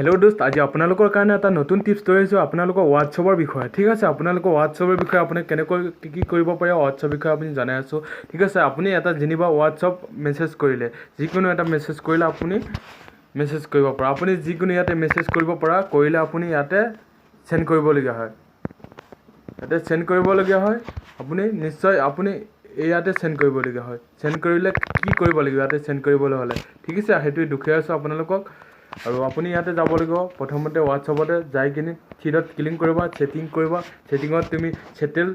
Hello' দোস্ত, আজি আপোনালোকৰ কাৰণে এটা নতুন টিপছ লৈ আহিছোঁ আপোনালোকৰ হোৱাটছআপৰ বিষয়ে। ঠিক আছে, আপোনালোকৰ হোৱাটছআপৰ বিষয়ে আপুনি কেনেকৈ কি কৰিব পাৰে হোৱাটছআপ বিষয়ে আপুনি জনাই আছোঁ। ঠিক আছে, আপুনি এটা যেনিবা হোৱাটছআপ মেছেজ কৰিলে, যিকোনো এটা মেছেজ কৰিলে আপুনি মেছেজ কৰিব পৰা, আপুনি যিকোনো ইয়াতে মেছেজ কৰিব পৰা কৰিলে আপুনি ইয়াতে চেণ্ড কৰিবলগীয়া হয়। ইয়াতে চেণ্ড কৰিবলগীয়া হয়, আপুনি নিশ্চয় আপুনি ইয়াতে চেণ্ড কৰিবলগীয়া হয়। চেণ্ড কৰিলে কি কৰিব লাগিব ইয়াতে চেণ্ড কৰিবলৈ হ'লে? ঠিক আছে, সেইটোৱে দেখুৱাই আছোঁ আপোনালোকক। আৰু আপুনি ইয়াতে যাব লাগিব, প্ৰথমতে হোৱাটছআপতে যাই কিনে থ্ৰীডট ক্লিক কৰিবা, ছেটিং কৰিবা, ছেটিঙত তুমি ছেটেল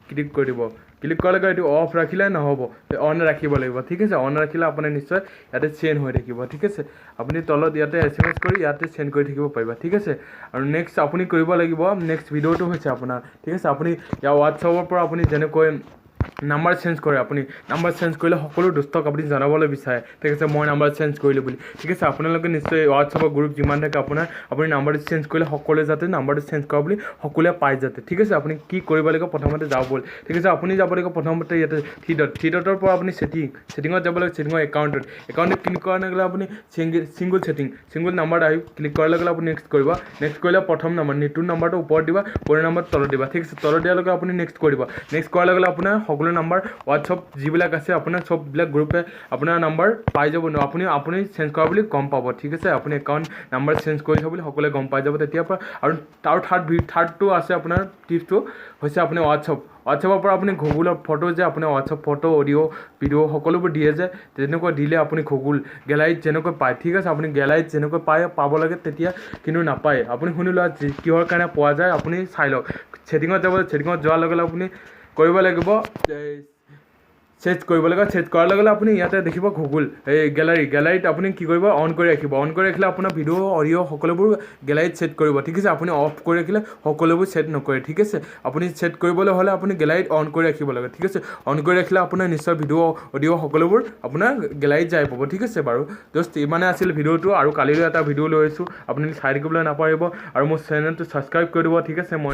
ক্লিক কৰি দিব। ক্লিক কৰাৰ লগে এইটো অফ ৰাখিলে নহ'ব, অন ৰাখিব লাগিব। ঠিক আছে, অন ৰাখিলে আপোনাৰ নিশ্চয় ইয়াতে চেণ্ড হৈ থাকিব। ঠিক আছে, আপুনি তলত ইয়াতে SMS কৰি ইয়াতে চেণ্ড কৰি থাকিব পাৰিবা। ঠিক আছে, আৰু নেক্সট আপুনি কৰিব লাগিব, নেক্সট ভিডিঅ'টো হৈছে আপোনাৰ। ঠিক আছে, আপুনি ইয়াৰ হোৱাটছআপৰ পৰা আপুনি যেনেকৈ নাম্বাৰ চেঞ্জ কৰে, আপুনি নাম্বাৰ চেঞ্জ কৰিলে সকলো দোস্তক আপুনি জনাবলৈ বিচাৰে। ঠিক আছে, মই নাম্বাৰ চেঞ্জ কৰিলোঁ বুলি। ঠিক আছে, আপোনালোকে নিশ্চয় হোৱাটছআপৰ গ্ৰুপ যিমান থাকে আপুনি নাম্বাৰটো চেঞ্জ কৰিলে সকলোৱে যাতে নাম্বাৰটো চেঞ্জ কৰা বুলি সকলোৱে পাই যাতে। ঠিক আছে, আপুনি কি কৰিব লাগিব প্ৰথমতে যাব বুলি। ঠিক আছে, আপুনি যাব লাগিব প্ৰথমতে ইয়াতে থ্ৰীডটৰ পৰা আপুনি ছেটিঙত যাব লাগিব, ছেটিঙৰ একাউণ্টত ক্লিক কৰাৰ লগে লগে আপুনি ছিংগুল নাম্বাৰ আহি ক্লিক কৰাৰ লগে লগে আপুনি নেক্সট কৰিব। নেক্সট কৰিলে প্ৰথম নাম্বাৰ নতুন নাম্বাৰটো ওপৰত দিবা, পুৰণি নাম্বাৰটো তলত দিবা। ঠিক আছে, তলত দিয়াৰ লগে আপুনি নেক্সট কৰিব। নেক্সট কৰাৰ লগে আপোনাৰ সকলো নাম্বাৰ হোৱাটছআপ যিবিলাক আছে আপোনাৰ চববিলাক গ্ৰুপে আপোনাৰ নাম্বাৰ পাই যাব ন, আপুনি চেঞ্জ কৰা বুলি গম পাব। ঠিক আছে, আপুনি একাউণ্ট নাম্বাৰ চেঞ্জ কৰিছে বুলি সকলোৱে গম পাই যাব তেতিয়াৰ পৰা। আৰু থাৰ্ডটো আছে আপোনাৰ টিপছটো হৈছে আপুনি হোৱাটছআপৰ পৰা আপুনি গুগলৰ ফটো যে আপোনাৰ হোৱাটছআপ ফটো অডিঅ' ভিডিঅ' সকলোবোৰ দিয়ে যে, তেনেকৈ দিলে আপুনি গুগল গেলাৰীত যেনেকৈ পায়। ঠিক আছে, আপুনি গেলাৰীত যেনেকৈ পাব লাগে তেতিয়া কিন্তু নাপায়। আপুনি শুনি লোৱা কিহৰ কাৰণে পোৱা যায় আপুনি চাই লওক। ছেটিঙত যাব, ছেটিঙত যোৱাৰ লগে লগে আপুনি কৰিব লাগিব চেঞ্জ কৰিব লাগিব। চেঞ্জ কৰাৰ লগে লগে আপুনি ইয়াতে দেখিব গুগল গেলাৰীত আপুনি কি কৰিব অন কৰি ৰাখিব। অন কৰি ৰাখিলে আপোনাৰ ভিডিঅ' অডিঅ' সকলোবোৰ গেলাৰীত ছেট কৰিব। ঠিক আছে, আপুনি অফ কৰি ৰাখিলে সকলোবোৰ ছেট নকৰে। ঠিক আছে, আপুনি ছেট কৰিবলৈ হ'লে আপুনি গেলাৰীত অন কৰি ৰাখিব লাগে। ঠিক আছে, অন কৰি ৰাখিলে আপোনাৰ নিশ্চয় ভিডিঅ' অডিঅ' সকলোবোৰ আপোনাৰ গেলাৰীত যাই পাব। ঠিক আছে বাৰু জাষ্ট ইমানে আছিল ভিডিঅ'টো, আৰু কালিলৈ এটা ভিডিঅ' লৈ আহিছোঁ, আপুনি চাই থাকিবলৈ নাপাহৰিব আৰু মোৰ চেনেলটো ছাবস্ক্ৰাইব কৰি দিব। ঠিক আছে, মই